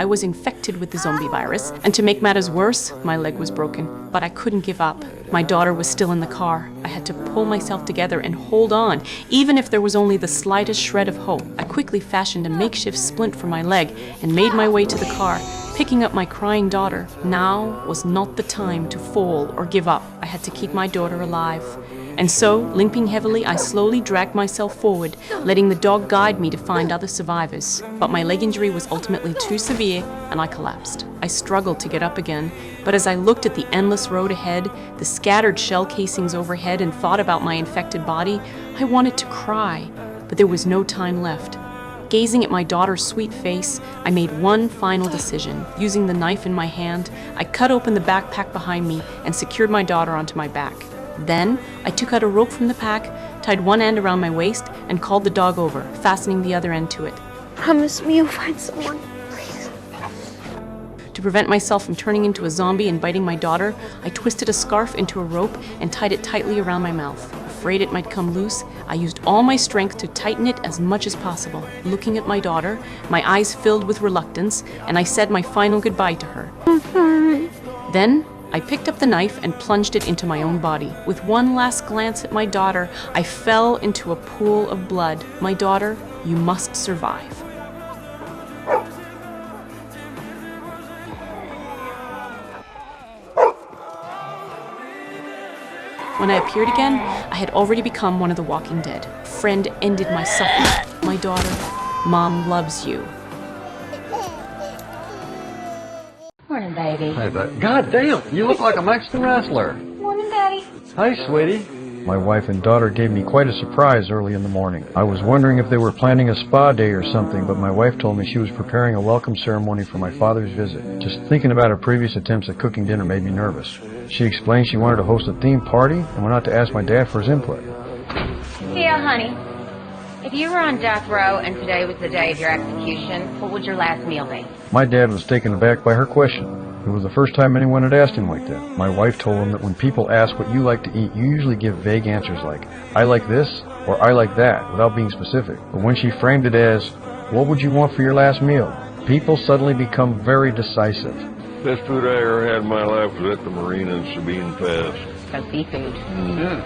I was infected with the zombie virus, and to make matters worse, my leg was broken. But I couldn't give up. My daughter was still in the car. I had to pull myself together and hold on, even if there was only the slightest shred of hope. I quickly fashioned a makeshift splint for my leg and made my way to the car, picking up my crying daughter. Now was not the time to fall or give up. I had to keep my daughter alive. And so, limping heavily, I slowly dragged myself forward, letting the dog guide me to find other survivors. But my leg injury was ultimately too severe, and I collapsed. I struggled to get up again, but as I looked at the endless road ahead, the scattered shell casings overhead, and thought about my infected body, I wanted to cry, but there was no time left. Gazing at my daughter's sweet face, I made one final decision. Using the knife in my hand, I cut open the backpack behind me and secured my daughter onto my back. Then, I took out a rope from the pack, tied one end around my waist, and called the dog over, fastening the other end to it. Promise me you'll find someone, please. To prevent myself from turning into a zombie and biting my daughter, I twisted a scarf into a rope and tied it tightly around my mouth. Afraid it might come loose, I used all my strength to tighten it as much as possible. Looking at my daughter, my eyes filled with reluctance, and I said my final goodbye to her. Then, I picked up the knife and plunged it into my own body. With one last glance at my daughter, I fell into a pool of blood. My daughter, you must survive. When I appeared again, I had already become one of the Walking Dead. A friend ended my suffering. My daughter, Mom loves you. Morning, baby. Hey, God damn, you look like a Mexican wrestler. Morning, Daddy. Hi, sweetie. My wife and daughter gave me quite a surprise early in the morning. I was wondering if they were planning a spa day or something, but my wife told me she was preparing a welcome ceremony for my father's visit. Just thinking about her previous attempts at cooking dinner made me nervous. She explained she wanted to host a themed party and went out to ask my dad for his input. Yeah, honey. If you were on death row and today was the day of your execution, what would your last meal be? My dad was taken aback by her question. It was the first time anyone had asked him like that. My wife told him that when people ask what you like to eat, you usually give vague answers like, I like this, or I like that, without being specific. But when she framed it as, what would you want for your last meal? People suddenly become very decisive. Best food I ever had in my life was at the marina in Sabine Pass. So seafood.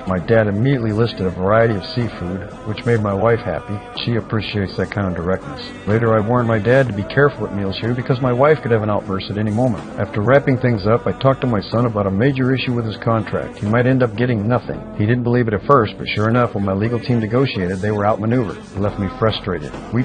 My dad immediately listed a variety of seafood, which made my wife happy. She appreciates that kind of directness. Later, I warned my dad to be careful at meals here because my wife could have an outburst at any moment. After wrapping things up, I talked to my son about a major issue with his contract. He might end up getting nothing. He didn't believe it at first, but sure enough, when my legal team negotiated, they were outmaneuvered. It left me frustrated. We